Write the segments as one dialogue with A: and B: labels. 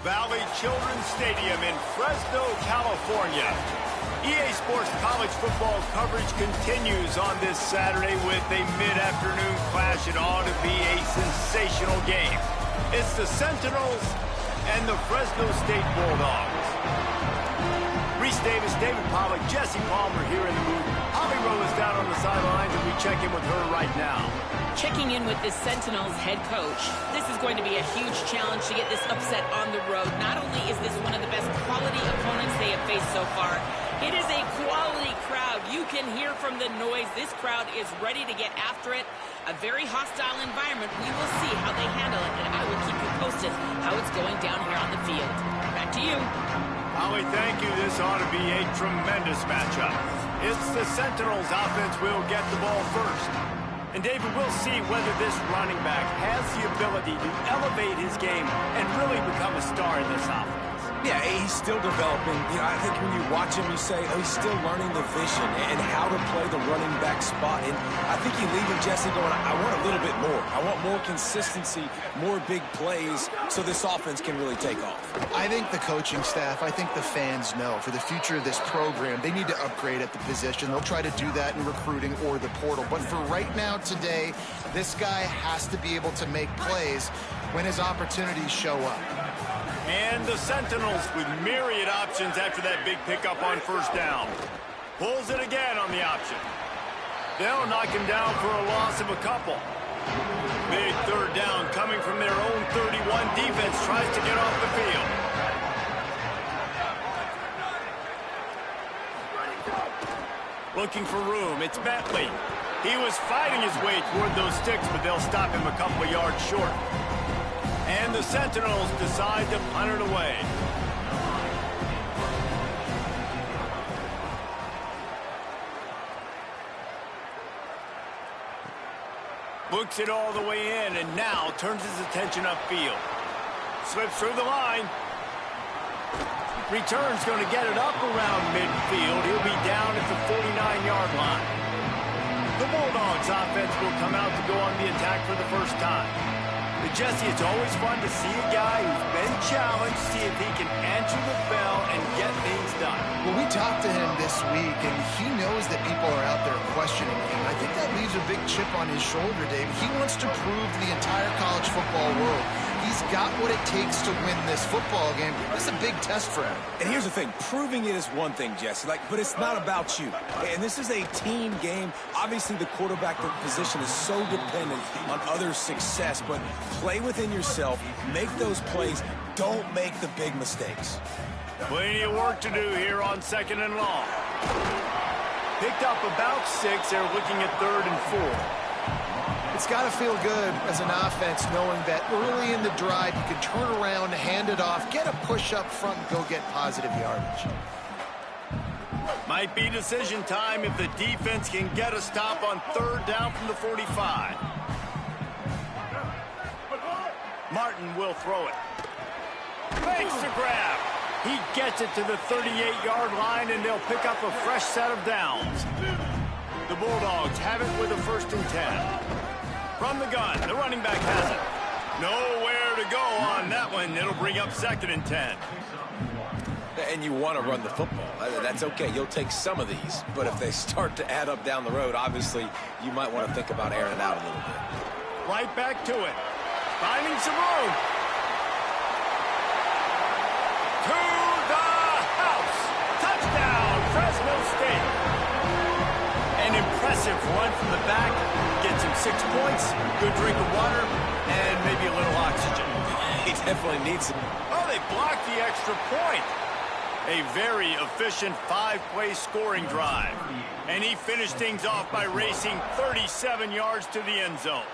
A: Valley Children's Stadium in Fresno, California. EA Sports college football coverage continues on this Saturday with a mid-afternoon clash. It ought to be a sensational game. It's the Sentinels and the Fresno State Bulldogs. Reese Davis, David Pollack, Jesse Palmer here in the booth. Holly Rowe is down on the sidelines, and we check in with her right now.
B: Checking in with the Sentinels head coach. This is going to be a huge challenge to get this upset on the road. Not only is this one of the best quality opponents they have faced so far, it is a quality crowd. You can hear from the noise. This crowd is ready to get after it. A very hostile environment. We will see how they handle it, and I will keep you posted how it's going down here on the field. Back to you.
A: Holly, thank you. This ought to be a tremendous matchup. It's the Sentinels offense will get the ball first. And David, we'll see whether this running back has the ability to elevate his game and really become a star in this offense.
C: Yeah, he's still developing. You know, I think when you watch him, you say, oh, he's still learning the vision and how to play the running back spot. And I think you leave him, Jesse, going, I want a little bit more. I want more consistency, more big plays, so this offense can really take off.
D: I think the coaching staff, I think the fans know for the future of this program, they need to upgrade at the position. They'll try to do that in recruiting or the portal. But for right now, today, this guy has to be able to make plays when his opportunities show up.
A: And the Sentinels with myriad options after that big pickup on first down. Pulls it again on the option. They'll knock him down for a loss of a couple. Big third down coming from their own 31. Defense tries to get off the field. Looking for room. It's Bentley. He was fighting his way toward those sticks, but they'll stop him a couple of yards short. And the Sentinels decide to punt it away. Looks it all the way in, and now turns his attention upfield. Slips through the line. Return's going to get it up around midfield. He'll be down at the 49-yard line. The Bulldogs offense will come out to go on the attack for the first time. But Jesse, it's always fun to see a guy who's been challenged, see if he can answer the bell and get things done.
D: Well, we talked to him this week, and he knows that people are out there questioning him. I think that leaves a big chip on his shoulder, Dave. He wants to prove to the entire college football world he's got what it takes to win this football game. This is a big test for him.
C: And here's the thing. Proving it is one thing, Jesse, but it's not about you. And this is a team game. Obviously, the quarterback position is so dependent on others' success, but play within yourself, make those plays, don't make the big mistakes.
A: Plenty of work to do here on 2nd and long. Picked up about 6. They're looking at 3rd and 4.
D: It's got to feel good as an offense knowing that early in the drive you can turn around, hand it off, get a push up front, and go get positive yardage.
A: Might be decision time if the defense can get a stop on 3rd down from the 45. Martin will throw it. Makes the grab. He gets it to the 38-yard line, and they'll pick up a fresh set of downs. The Bulldogs have it with a 1st and 10. From the gun, the running back has it. Nowhere to go on that one. It'll bring up 2nd and 10.
C: And you want to run the football. That's okay. You'll take some of these. But if they start to add up down the road, obviously, you might want to think about airing it out a little bit.
A: Right back to it. Finding some room. To the house. Touchdown, Fresno State. An impressive run from the back. Gets him 6 points, good drink of water, and maybe a little oxygen.
C: He definitely needs it.
A: Oh, they blocked the extra point. A very efficient 5-play scoring drive. And he finished things off by racing 37 yards to the end zone.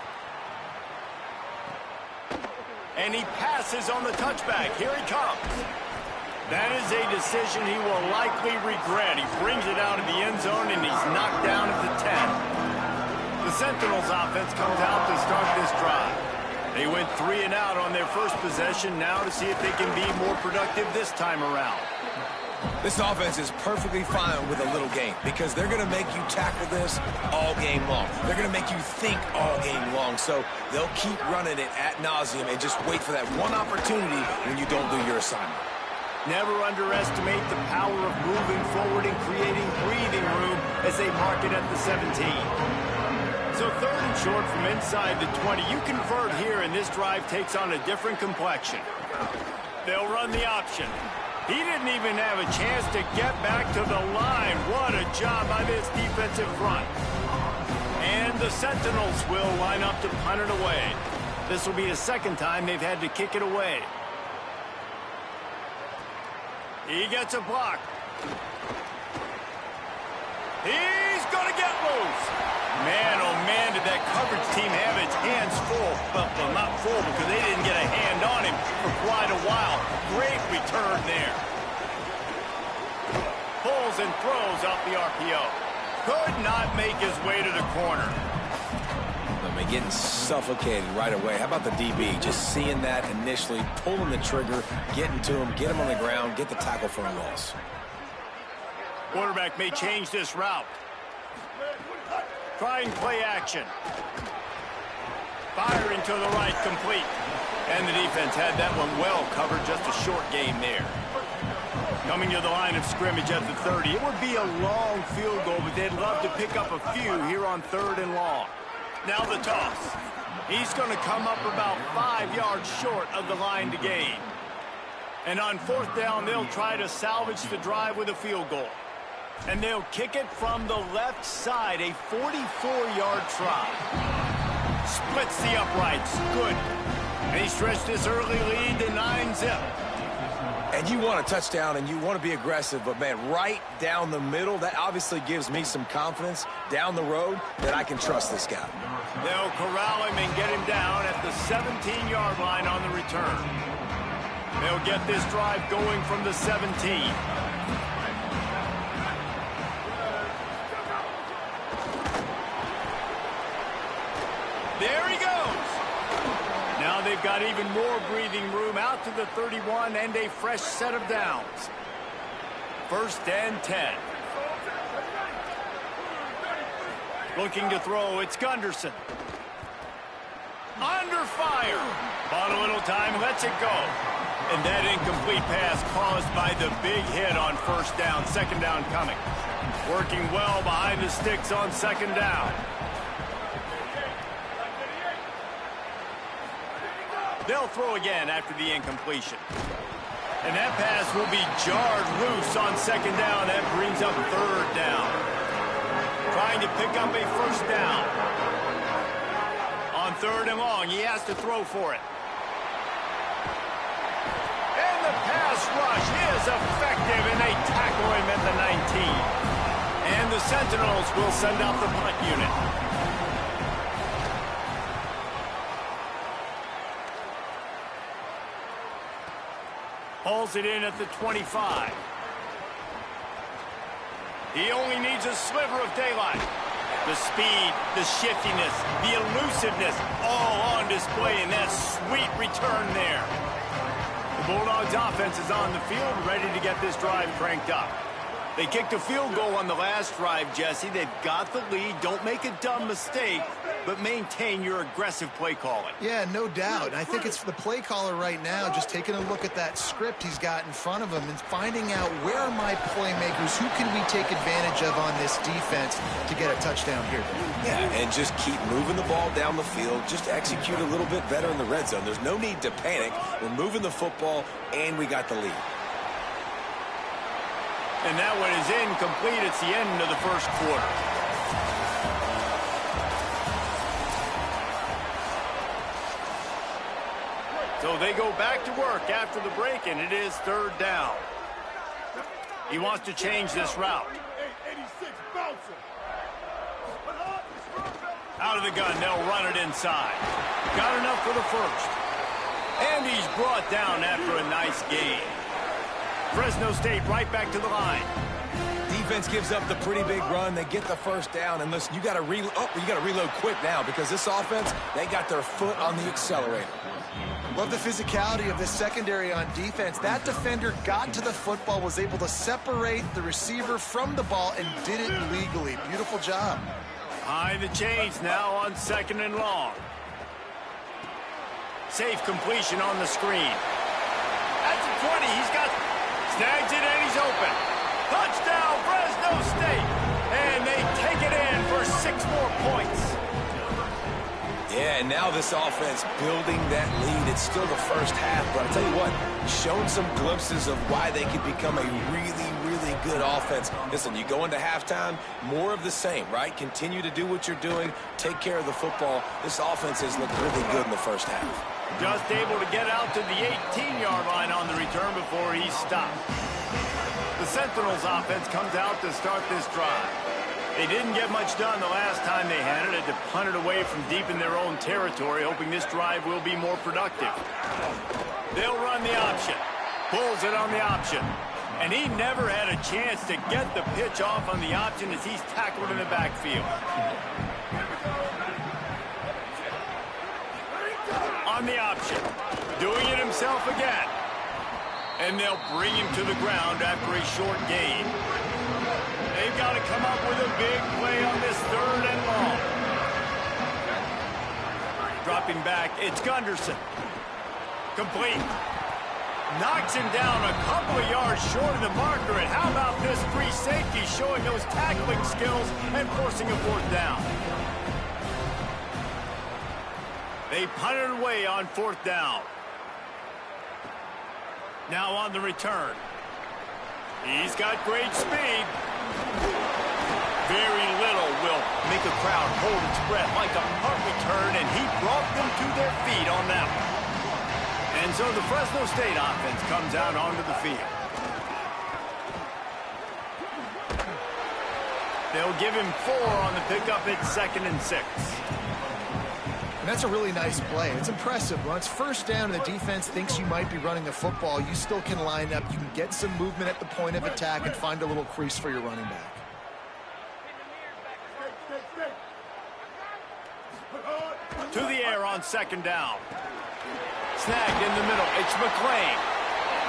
A: And he passes on the touchback. Here he comes. That is a decision he will likely regret. He brings it out of the end zone, and he's knocked down at the 10. The Sentinels offense comes out to start this drive. They went 3 and out on their first possession, now to see if they can be more productive this time around.
C: This offense is perfectly fine with a little game because they're going to make you tackle this all game long. They're going to make you think all game long. So they'll keep running it ad nauseum and just wait for that one opportunity when you don't do your assignment.
A: Never underestimate the power of moving forward and creating breathing room as they mark it at the 17. So 3rd and short from inside the 20. You convert here and this drive takes on a different complexion. They'll run the option. He didn't even have a chance to get back to the line. What a job by this defensive front. And the Sentinels will line up to punt it away. This will be the 2nd time they've had to kick it away. He gets a block. He's going to get loose. Man, oh man, did that coverage team have its hands full. Well, not full because they didn't get a hand on him for quite a while. Great return there. Pulls and throws out the RPO. Could not make his way to the corner.
C: I mean, getting suffocated right away. How about the DB? Just seeing that initially, pulling the trigger, getting to him, get him on the ground, get the tackle for a loss.
A: Quarterback may change this route. Trying play action. Firing to the right, complete. And the defense had that one well covered, just a short game there. Coming to the line of scrimmage at the 30. It would be a long field goal, but they'd love to pick up a few here on 3rd and long. Now the toss. He's going to come up about 5 yards short of the line to gain. And on 4th down, they'll try to salvage the drive with a field goal. And they'll kick it from the left side, a 44-yard try. Splits the uprights. Good. And he stretched this early lead to 9-zip.
C: And you want a touchdown and you want to be aggressive, but man, right down the middle, that obviously gives me some confidence down the road that I can trust this guy.
A: They'll corral him and get him down at the 17-yard line on the return. They'll get this drive going from the 17. There he goes. Now they've got even more breathing room out to the 31 and a fresh set of downs. 1st and 10. Looking to throw, it's Gunderson. Under fire. Bought a little time, lets it go. And that incomplete pass caused by the big hit on 1st down, 2nd down coming. Working well behind the sticks on 2nd down. They'll throw again after the incompletion. And that pass will be jarred loose on 2nd down. That brings up 3rd down. Trying to pick up a 1st down. On 3rd and long, he has to throw for it. And the pass rush is effective, and they tackle him at the 19. And the Sentinels will send out the punt unit. Hauls it in at the 25. He only needs a sliver of daylight. The speed, the shiftiness, the elusiveness, all on display in that sweet return there. The Bulldogs offense is on the field, ready to get this drive cranked up. They kicked a field goal on the last drive, Jesse. They've got the lead. Don't make a dumb mistake, but maintain your aggressive play calling.
D: Yeah, no doubt. And I think it's the play caller right now just taking a look at that script he's got in front of him and finding out where are my playmakers, who can we take advantage of on this defense to get a touchdown here.
C: Yeah, and just keep moving the ball down the field. Just execute a little bit better in the red zone. There's no need to panic. We're moving the football, and we got the lead.
A: And that one is incomplete. It's the end of the 1st quarter. So they go back to work after the break, and it is 3rd down. He wants to change this route. Out of the gun, they'll run it inside. Got enough for the 1st. And he's brought down after a nice gain. Fresno State right back to the line.
C: Defense gives up the pretty big run. They get the 1st down. And listen, you got to reload quick now because this offense, they got their foot on the accelerator.
D: Love the physicality of this secondary on defense. That defender got to the football, was able to separate the receiver from the ball, and did it legally. Beautiful job.
A: Behind the chains now on 2nd and long. Safe completion on the screen. At the 20, he's got, snags it and he's open. Touchdown, Fresno State. And they take it in for 6 more points.
C: Yeah, and now this offense building that lead. It's still the first half, but I'll tell you what, shown some glimpses of why they could become a really, really good offense. Listen, you go into halftime, more of the same, right? Continue to do what you're doing, take care of the football. This offense has looked really good in the first half.
A: Just able to get out to the 18-yard line on the return before he's stopped. The Sentinels offense comes out to start this drive. They didn't get much done the last time they had it. Had to punt it away from deep in their own territory, hoping this drive will be more productive. They'll run the option. Pulls it on the option. And he never had a chance to get the pitch off on the option as he's tackled in the backfield. On the option. Doing it himself again. And they'll bring him to the ground after a short gain. They've got to come up with a big play on this 3rd and long. Dropping back, it's Gunderson. Complete. Knocks him down a couple of yards short of the marker. And how about this free safety showing those tackling skills and forcing a 4th down? They punted away on 4th down. Now on the return. He's got great speed. Very little will make a crowd hold its breath like a punt return, and he brought them to their feet on that one. And so the Fresno State offense comes out onto the field. They'll give him 4 on the pickup at 2nd and 6.
D: And that's a really nice play. It's impressive. When it's 1st down and the defense thinks you might be running the football, you still can line up. You can get some movement at the point of attack and find a little crease for your running back.
A: To the air on 2nd down. Snagged in the middle. It's McClain.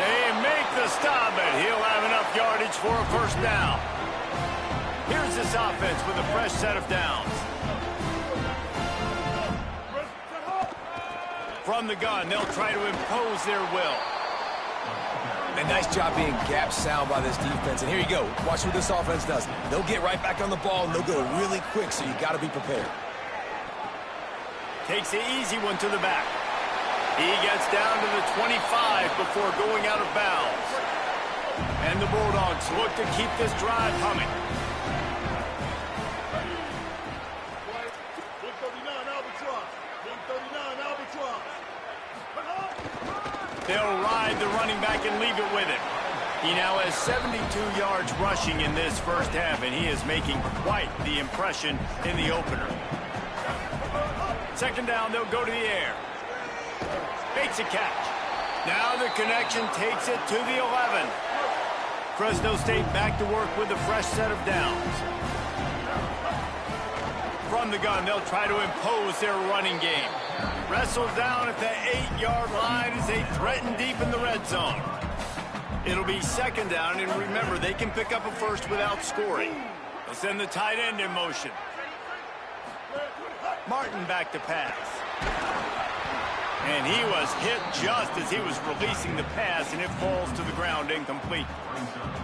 A: They make the stop, but he'll have enough yardage for a 1st down. Here's this offense with a fresh set of downs. From the gun, they'll try to impose their will.
C: And nice job being gap sound by this defense. And here you go. Watch what this offense does. They'll get right back on the ball, and they'll go really quick, so you got to be prepared.
A: Takes the easy one to the back. He gets down to the 25 before going out of bounds. And the Bulldogs look to keep this drive humming. They'll ride the running back and leave it with him. He now has 72 yards rushing in this 1st half, and he is making quite the impression in the opener. 2nd down, they'll go to the air. Makes a catch. Now the connection takes it to the 11. Fresno State back to work with a fresh set of downs. From the gun, they'll try to impose their running game. Wrestled down at the 8-yard line as they threaten deep in the red zone. It'll be 2nd down, and remember, they can pick up a 1st without scoring. They'll send the tight end in motion. Martin back to pass. And he was hit just as he was releasing the pass, and it falls to the ground incomplete.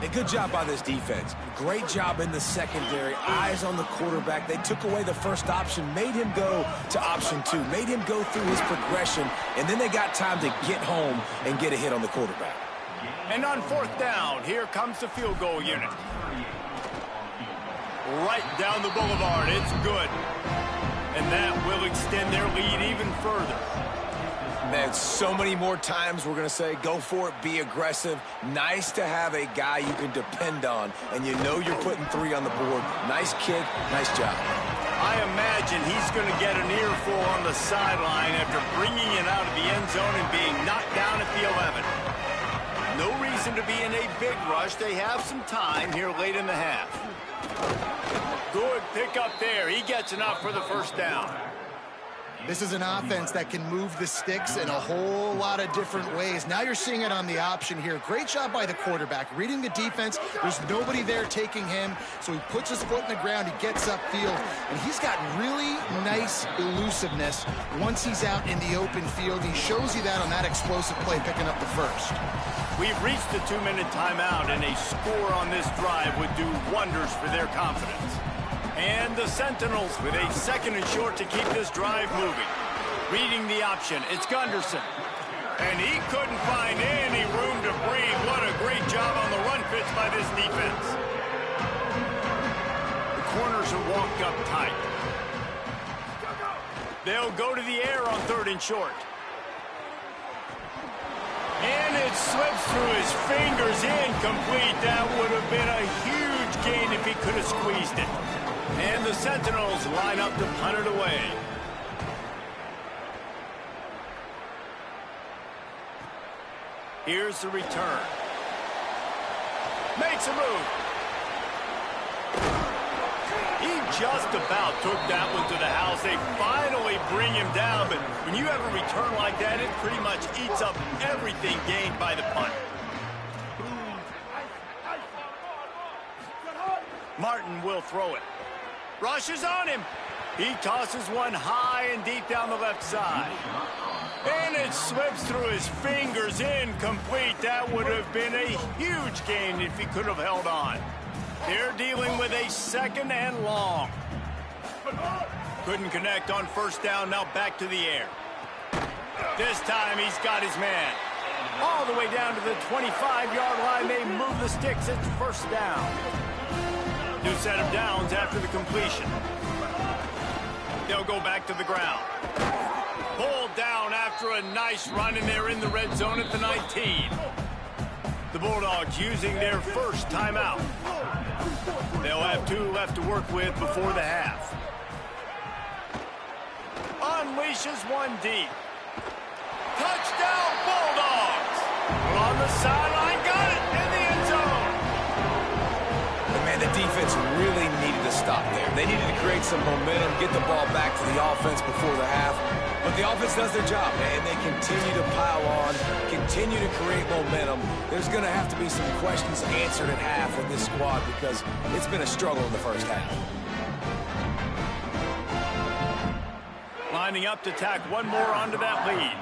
C: A good job by this defense. Great job in the secondary. Eyes on the quarterback. They took away the 1st option, made him go to option 2, made him go through his progression, and then they got time to get home and get a hit on the quarterback.
A: And on 4th down, here comes the field goal unit. Right down the boulevard. It's good. And that will extend their lead even further.
C: Man, so many more times we're going to say, go for it, be aggressive. Nice to have a guy you can depend on, and you know you're putting 3 on the board. Nice kid, nice job.
A: I imagine he's going to get an earful on the sideline after bringing it out of the end zone and being knocked down at the 11. No reason to be in a big rush. They have some time here late in the half. Good pick up there. He gets enough for the 1st down.
D: This is an offense that can move the sticks in a whole lot of different ways. Now you're seeing it on the option here. Great job by the quarterback. Reading the defense, there's nobody there taking him, so he puts his foot in the ground, he gets upfield, and he's got really nice elusiveness once he's out in the open field. He shows you that on that explosive play, picking up the first.
A: We've reached the 2-minute timeout, and a score on this drive would do wonders for their confidence. And the Sentinels with a 2nd and short to keep this drive moving. Reading the option, it's Gunderson. And he couldn't find any room to breathe. What a great job on the run fits by this defense. The corners are walked up tight. They'll go to the air on 3rd and short. And it slips through his fingers, incomplete. That would have been a huge gain if he could have squeezed it. And the Sentinels line up to punt it away. Here's the return. Makes a move. He just about took that one to the house. They finally bring him down, but when you have a return like that, it pretty much eats up everything gained by the punt. Martin will throw it. Rushes on him. He tosses one high and deep down the left side. And it slips through his fingers, incomplete. That would have been a huge gain if he could have held on. They're dealing with a 2nd and long. Couldn't connect on 1st down, now back to the air. This time he's got his man. All the way down to the 25-yard line. They move the sticks. It's 1st down. New set of downs after the completion. They'll go back to the ground. Pulled down after a nice run, and they're in the red zone at the 19. The Bulldogs using their 1st timeout. They'll have 2 left to work with before the half. Unleashes one deep. Touchdown, Bulldogs! On the sideline, got it in the end zone.
C: Man, the defense really needed to stop there. They needed to create some momentum, get the ball back to the offense before the half. But the offense does their job, and they continue to pile on, continue to create momentum. There's going to have to be some questions answered at half with this squad because it's been a struggle in the 1st half.
A: Lining up to tack one more onto that lead.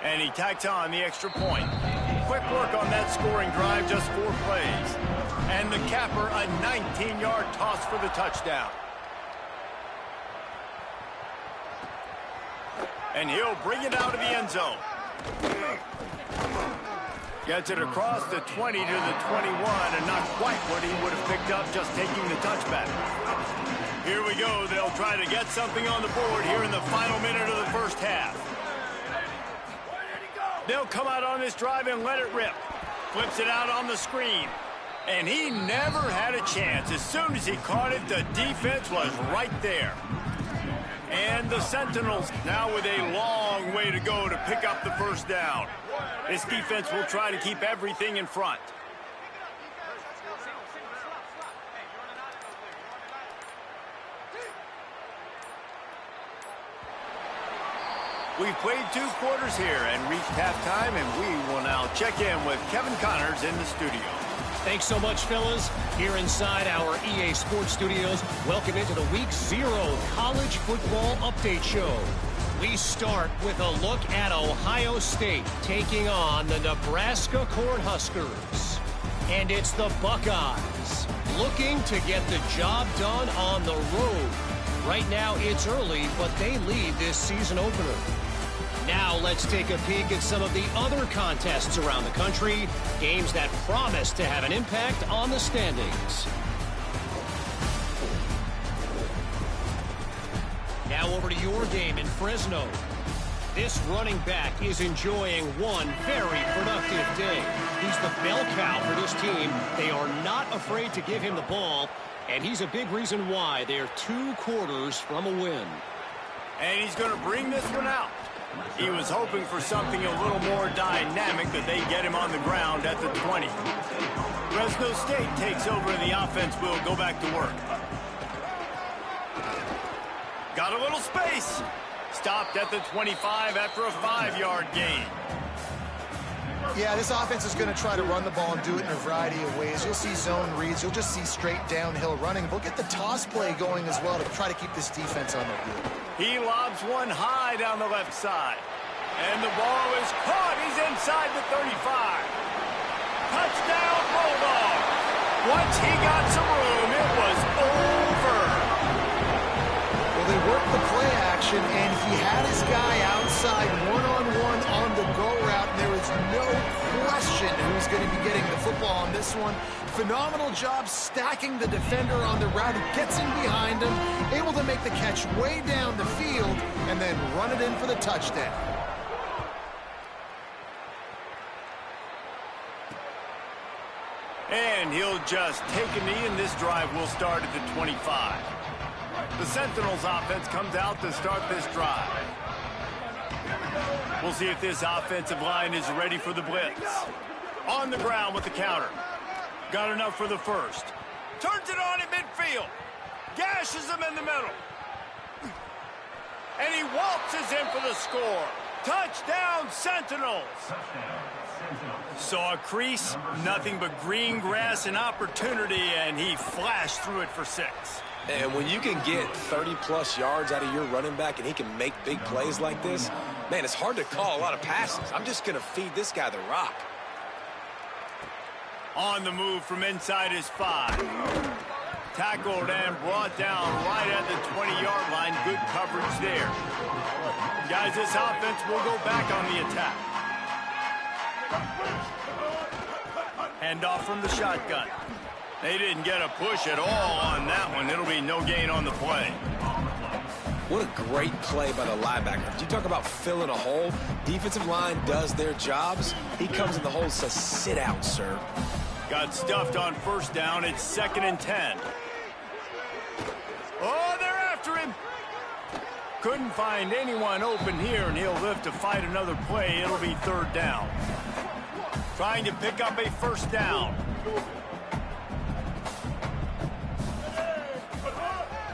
A: And he tacks on the extra point. Quick work on that scoring drive, just 4 plays. And the capper, a 19-yard toss for the touchdown. And he'll bring it out of the end zone. Gets it across the 20 to the 21, and not quite what he would have picked up just taking the touchback. Here we go. They'll try to get something on the board here in the final minute of the 1st half. They'll come out on this drive and let it rip. Flips it out on the screen. And he never had a chance. As soon as he caught it, the defense was right there. And the Sentinels now with a long way to go to pick up the 1st down. This defense will try to keep everything in front. We've played 2 quarters here and reached halftime, and we will now check in with Kevin Connors in the studio.
E: Thanks so much, fellas. Here inside our EA Sports Studios, welcome into the Week 0 College Football Update Show. We start with a look at Ohio State taking on the Nebraska Cornhuskers. And it's the Buckeyes looking to get the job done on the road. Right now it's early, but they lead this season opener. Now let's take a peek at some of the other contests around the country, games that promise to have an impact on the standings. Now over to your game in Fresno. This running back is enjoying one very productive day. He's the bell cow for this team. They are not afraid to give him the ball, and he's a big reason why they're 2 quarters from a win.
A: And he's going to bring this one out. He was hoping for something a little more dynamic, that they get him on the ground at the 20. Fresno State takes over, and the offense will go back to work. Got a space. Stopped at the 25 after a 5-yard gain.
D: Yeah, this offense is going to try to run the ball and do it in a variety of ways. You'll see zone reads. You'll just see straight downhill running. They'll get the toss play going as well to try to keep this defense on their heel.
A: He lobs one high down the left side. And the ball is caught. He's inside the 35. Touchdown, Bulldogs. Once he got some room, it was over.
D: Well, they worked the play action, and he had his guy outside one-on-one on the go route, and there was no question who's going to be getting the football on this one. Phenomenal job stacking the defender on the route. He gets in behind him, able to make the catch way down the field, and then run it in for the touchdown.
A: And he'll just take a knee, and this drive will start at the 25. The Sentinels offense comes out to start this drive. We'll see if this offensive line is ready for the blitz. On the ground with the counter. Got enough for the first. Turns it on at midfield. Gashes him in the middle. And he waltzes in for the score. Touchdown, Sentinels. Saw a crease, nothing but green grass and opportunity, and he flashed through it for 6.
C: And when you can get 30-plus yards out of your running back and he can make big plays like this, man, it's hard to call a lot of passes. I'm just going to feed this guy the rock.
A: On the move from inside his 5. Tackled and brought down right at the 20-yard line. Good coverage there. Guys, this offense will go back on the attack. Handoff from the shotgun. They didn't get a push at all on that one. It'll be no gain on the play.
C: What a great play by the linebacker. You talk about filling a hole. Defensive line does their jobs. He comes in the hole and says, sit out, sir.
A: Got stuffed on first down. It's 2nd and 10. Oh, they're after him. Couldn't find anyone open here, and he'll live to fight another play. It'll be 3rd down. Trying to pick up a first down.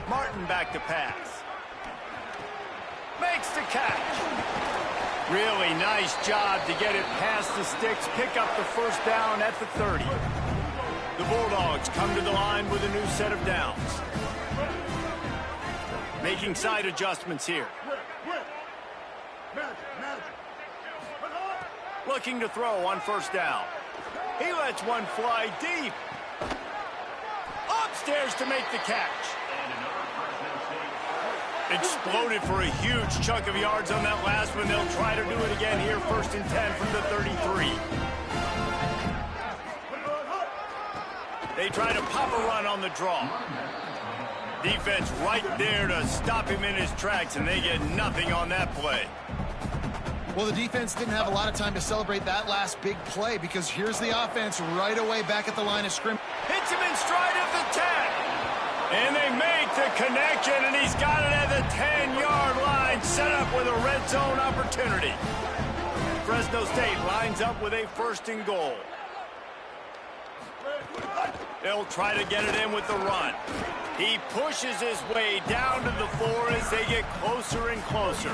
A: Martin back to pass. Makes the catch. Really nice job to get it past the sticks. Pick up the first down at the 30. The Bulldogs come to the line with a new set of downs. Making side adjustments here. Looking to throw on first down. He lets one fly deep. Upstairs to make the catch. Exploded for a huge chunk of yards on that last one. They'll try to do it again here. 1st and 10 from the 33. They try to pop a run on the draw. Defense right there to stop him in his tracks, and they get nothing on that play.
D: Well, the defense didn't have a lot of time to celebrate that last big play because here's the offense right away back at the line of scrimmage.
A: Hits him in stride at the 10. And they make the connection, and he's got it at the 10-yard line, set up with a red zone opportunity. Fresno State lines up with a 1st and goal. They'll try to get it in with the run. He pushes his way down to the 4 as they get closer and closer.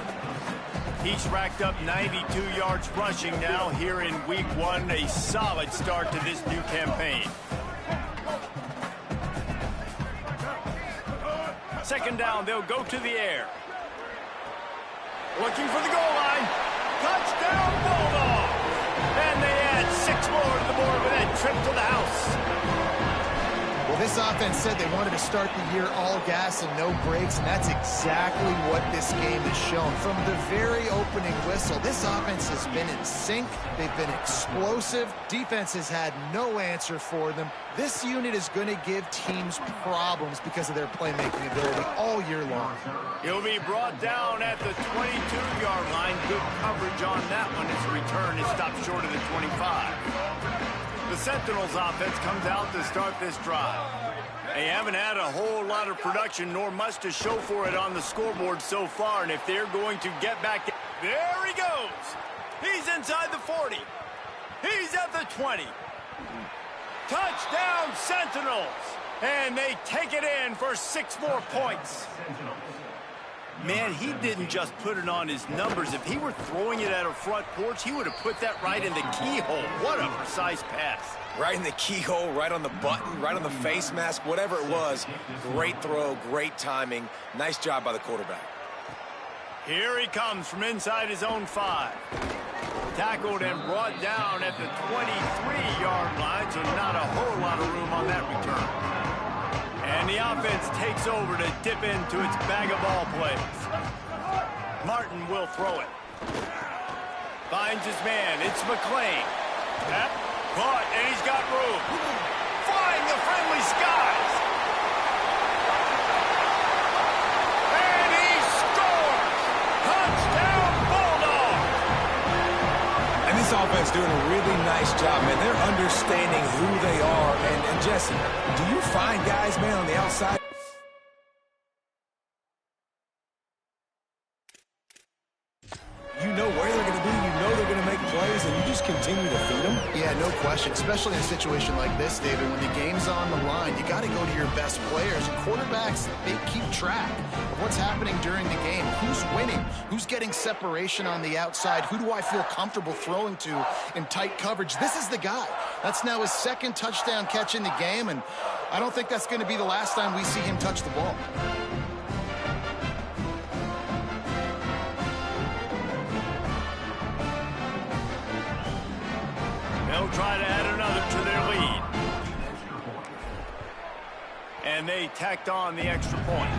A: He's racked up 92 yards rushing now here in week 1. A solid start to this new campaign. 2nd down, they'll go to the air. Looking for the goal line. Touchdown, Bulldogs! And they add 6 more to the board with that trip to the house.
D: Well, this offense said they wanted to start the year all gas and no brakes, and that's exactly what this game has shown. From the very opening whistle, this offense has been in sync. They've been explosive. Defense has had no answer for them. This unit is going to give teams problems because of their playmaking ability all year long.
A: He'll be brought down at the 22-yard line. Good coverage on that one. His return is stopped short of the 25. The Sentinels offense comes out to start this drive. They haven't had a whole lot of production nor much to show for it on the scoreboard so far, and if they're going to get back, there he goes. He's inside the 40. He's at the 20. Touchdown, Sentinels. And they take it in for 6 more points. Man, he didn't just put it on his numbers. If he were throwing it at a front porch, he would have put that right in the keyhole. What a precise pass.
C: Right in the keyhole, right on the button, right on the face mask, whatever it was. Great throw, great timing. Nice job by the quarterback.
A: Here he comes from inside his own 5. Tackled and brought down at the 23-yard line, so not a whole lot of room on that return. And the offense takes over to dip into its bag of ball plays. Martin will throw it. Finds his man. It's McClain. Caught, and he's got room. Flying the friendly skies. And he scores! Touchdown, Bulldogs!
C: And this offense doing a really nice job, man. They're understanding who they are. And Jesse, do you find guys, man, on the outside? You know where they're going to be. You know they're going to make plays, and you just continue to feed them.
D: Yeah, no question, especially in a situation like this, David, when the game's on the line, you got to go to your best players. Quarterbacks, they keep track of what's happening during the game. Who's winning? Who's getting separation on the outside? Who do I feel comfortable throwing to in tight coverage? This is the guy. That's now his 2nd touchdown catch in the game, and I don't think that's going to be the last time we see him touch the ball.
A: They'll try to add another to their lead. And they tacked on the extra point.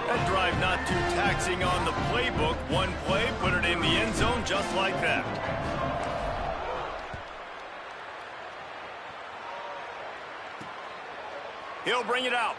A: That drive not too taxing on the playbook. One play, put it in the end zone just like that. He'll bring it out.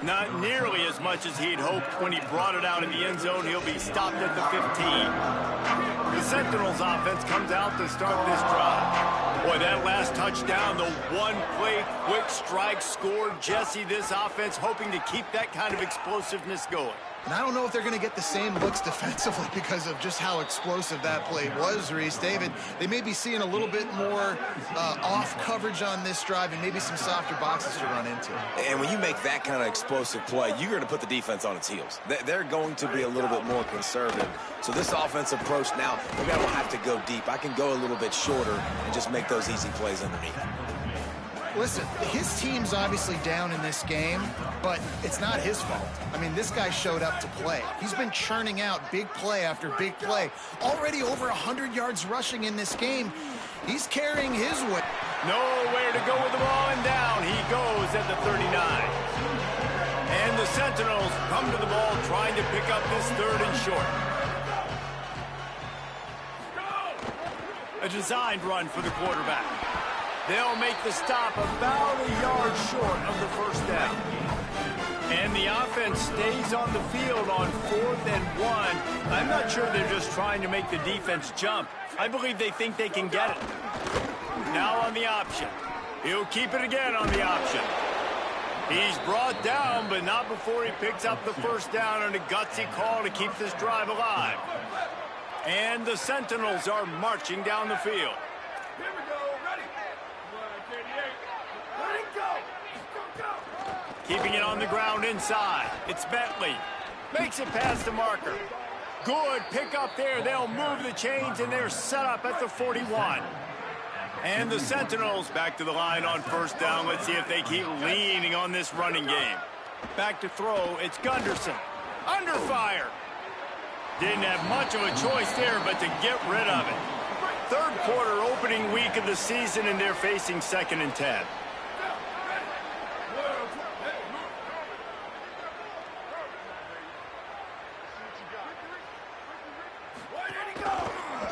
A: Not nearly as much as he'd hoped when he brought it out in the end zone. He'll be stopped at the 15. The Sentinels offense comes out to start this drive. Boy, that last touchdown, the one-play quick strike scored. Jesse, this offense hoping to keep that kind of explosiveness going.
D: And I don't know if they're going to get the same looks defensively because of just how explosive that play was, Reese. David, they may be seeing a little bit more off coverage on this drive and maybe some softer boxes to run into.
C: And when you make that kind of explosive play, you're going to put the defense on its heels. They're going to be a little bit more conservative. So this offensive approach now, maybe I don't have to go deep. I can go a little bit shorter and just make those easy plays underneath.
D: Listen, his team's obviously down in this game, but it's not his fault. I mean, this guy showed up to play. He's been churning out big play after big play. Already over 100 yards rushing in this game. He's carrying his weight.
A: Nowhere to go with the ball, and down he goes at the 39. And the Sentinels come to the ball trying to pick up this 3rd and short. A designed run for the quarterback. They'll make the stop about a yard short of the 1st down. And the offense stays on the field on 4th and 1. I'm not sure they're just trying to make the defense jump. I believe they think they can get it. Now on the option. He'll keep it again on the option. He's brought down, but not before he picks up the 1st down on a gutsy call to keep this drive alive. And the Sentinels are marching down the field. Keeping it on the ground inside. It's Bentley. Makes it past the marker. Good pick up there. They'll move the chains, and they're set up at the 41. And the Sentinels back to the line on 1st down. Let's see if they keep leaning on this running game. Back to throw. It's Gunderson. Under fire. Didn't have much of a choice there, but to get rid of it. 3rd quarter opening week of the season, and they're facing 2nd and 10.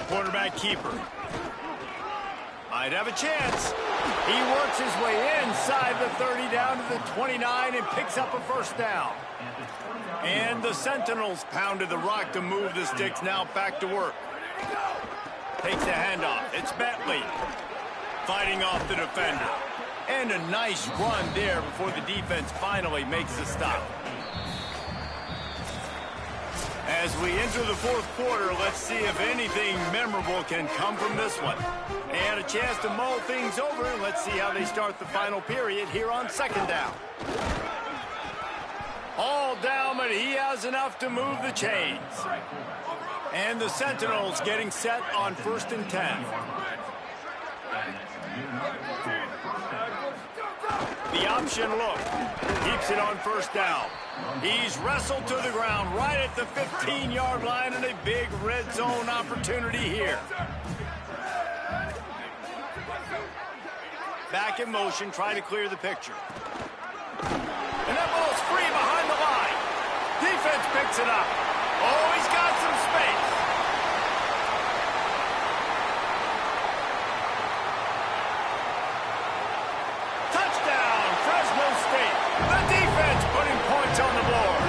A: Quarterback keeper. Might have a chance. He works his way inside the 30 down to the 29 and picks up a 1st down. And the Sentinels pounded the rock to move the sticks. Now back to work. Takes the handoff. It's Bentley. Fighting off the defender. And a nice run there before the defense finally makes the stop. As we enter the 4th quarter, let's see if anything memorable can come from this one. And a chance to mull things over, and let's see how they start the final period here on 2nd down. All down, but he has enough to move the chains. And the Sentinels getting set on 1st and 10. The option look. Keeps it on 1st down. He's wrestled to the ground right at the 15-yard line, and a big red zone opportunity here. Back in motion, trying to clear the picture. And that ball's free behind the line. Defense picks it up. Oh, he's got some space. Touchdown, Fresno State. The defense putting points on the board.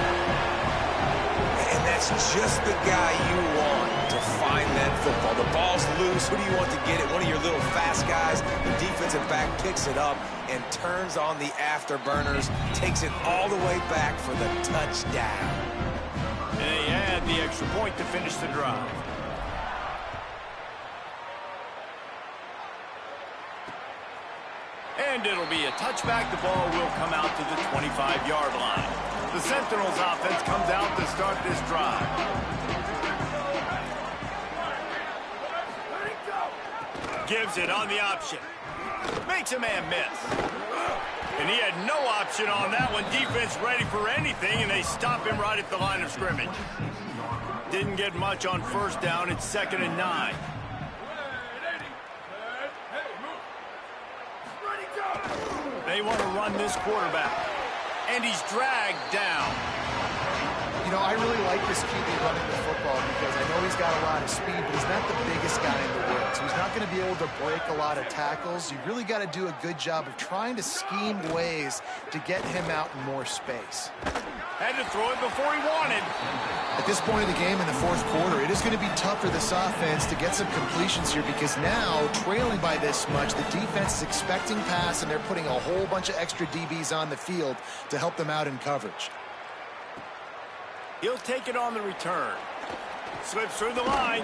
C: And that's just the guy you want to find that football. The ball's loose. Who do you want to get it? One of your little fast guys. The defensive back picks it up and turns on the afterburners, takes it all the way back for the touchdown.
A: And they add the extra point to finish the drive. And it'll be a touchback. The ball will come out to the 25-yard line. The Sentinels offense comes out to start this drive. Gives it on the option. Makes a man miss. And he had no option on that one. Defense ready for anything, and they stop him right at the line of scrimmage. Didn't get much on 1st down. It's 2nd and 9. They want to run this quarterback. And he's dragged down.
D: You know, I really like this QB running the football because I know he's got a lot of speed, but he's not the biggest guy in the world. So he's not going to be able to break a lot of tackles. You really got to do a good job of trying to scheme ways to get him out in more space.
A: Had to throw it before he wanted.
D: At this point of the game in the 4th quarter, it is going to be tough for this offense to get some completions here because now, trailing by this much, the defense is expecting pass, and they're putting a whole bunch of extra DBs on the field to help them out in coverage.
A: He'll take it on the return. Slips through the line.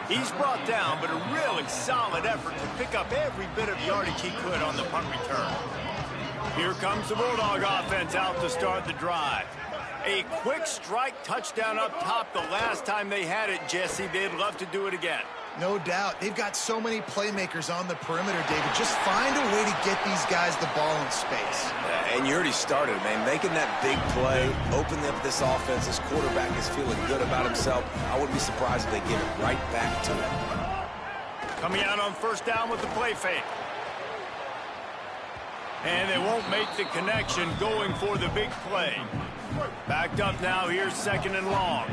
A: He's brought down, but a really solid effort to pick up every bit of yardage he could on the punt return. Here comes the Bulldog offense out to start the drive. A quick strike touchdown up top the last time they had it, Jesse. They'd love to do it again.
D: No doubt. They've got so many playmakers on the perimeter, David. Just find a way to get these guys the ball in space.
C: And you already started, man. Making that big play, opening up this offense. This quarterback is feeling good about himself. I wouldn't be surprised if they give it right back to him.
A: Coming out on 1st down with the play fake. And they won't make the connection going for the big play. Backed up now. Here's 2nd and long.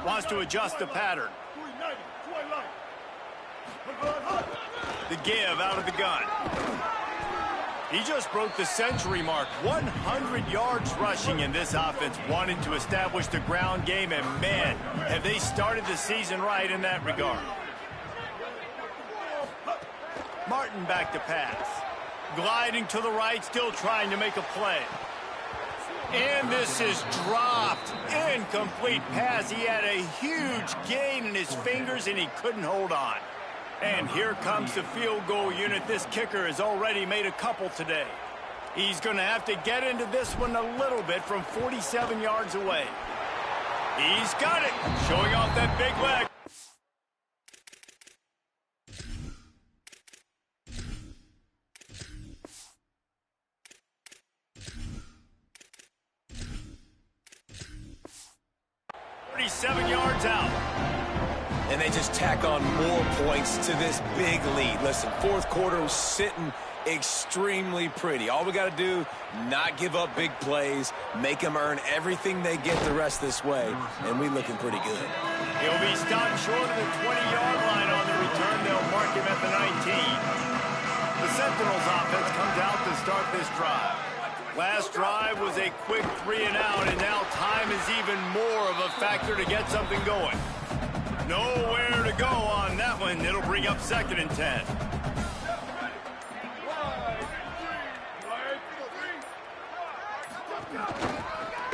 A: Wants to adjust the pattern. The give out of the gun. He just broke the century mark. 100 yards rushing in this offense, wanting to establish the ground game, and man, have they started the season right in that regard. Martin back to pass. Gliding to the right, still trying to make a play. And this is dropped. Incomplete pass. He had a huge gain in his fingers, and he couldn't hold on. And here comes the field goal unit. This kicker has already made a couple today. He's going to have to get into this one a little bit from 47 yards away. He's got it. Showing off that big leg. Yards out.
C: And they just tack on more points to this big lead. Listen, 4th quarter was sitting extremely pretty. All we got to do, not give up big plays, make them earn everything they get the rest this way, and we looking pretty good.
A: He'll be stopped short of the 20-yard line on the return. They'll mark him at the 19. The Sentinels offense comes out to start this drive. Last drive was a quick 3 and out, and now time is even more of a factor to get something going. Nowhere to go on that one. It'll bring up 2nd and 10.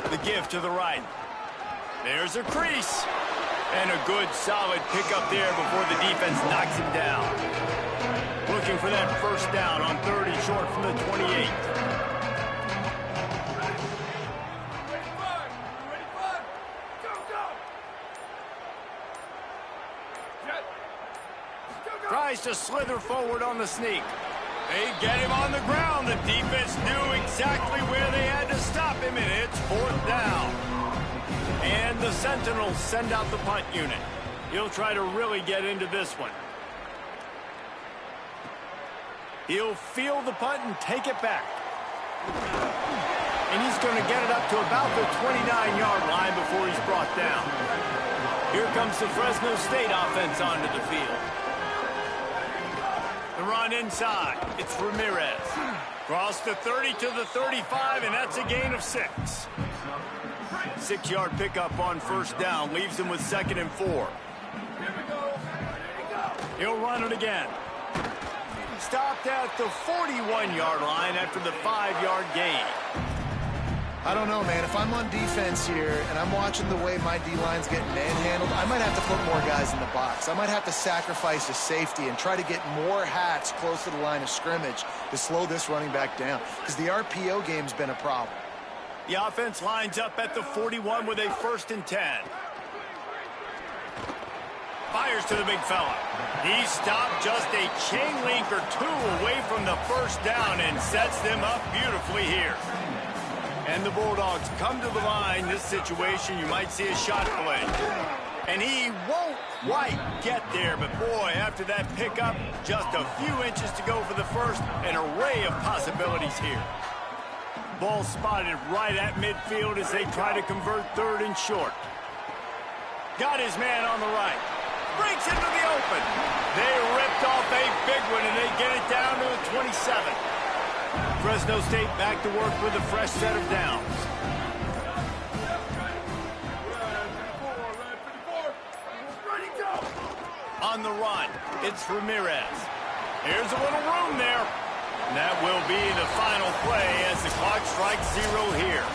A: The give to the right. There's a crease. And a good, solid pickup there before the defense knocks him down. Looking for that 1st down on 3rd and short from the 28. tries to slither forward on the sneak. They get him on the ground. The defense knew exactly where they had to stop him, and it's 4th down. And the Sentinels send out the punt unit. He'll try to really get into this one. He'll field the punt and take it back. And he's going to get it up to about the 29-yard line before he's brought down. Here comes the Fresno State offense onto the field. The run inside. It's Ramirez. Cross the 30 to the 35, and that's a gain of 6. 6-yard pickup on 1st down. Leaves him with 2nd and 4. He'll run it again. Stopped at the 41-yard line after the 5-yard gain.
D: I don't know, man. If I'm on defense here and I'm watching the way my D-line's getting manhandled, I might have to put more guys in the box. I might have to sacrifice a safety and try to get more hats close to the line of scrimmage to slow this running back down, because the RPO game's been a problem.
A: The offense lines up at the 41 with a 1st and 10. Fires to the big fella. He stopped just a chain link or 2 away from the 1st down and sets them up beautifully here. And the Bulldogs come to the line. This situation, you might see a shot play. And he won't quite get there, but boy, after that pickup, just a few inches to go for the 1st. An array of possibilities here. Ball spotted right at midfield as they try to convert 3rd and short. Got his man on the right. Breaks into the open. They ripped off a big one, and they get it down to the 27. Fresno State back to work with a fresh set of downs. On the run, it's Ramirez. Here's a little room there. And that will be the final play as the clock strikes 0 here.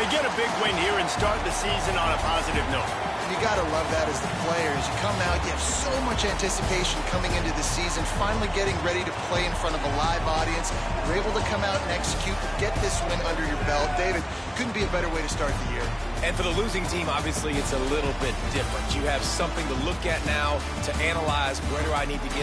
A: They get a big win here and start the season on a positive note.
D: You got to love that as the players. You come out, you have so much anticipation coming into the season, finally getting ready to play in front of a live audience. You're able to come out and execute, get this win under your belt. David, couldn't be a better way to start the year.
C: And for the losing team, obviously, it's a little bit different. You have something to look at now to analyze. Where do I need to get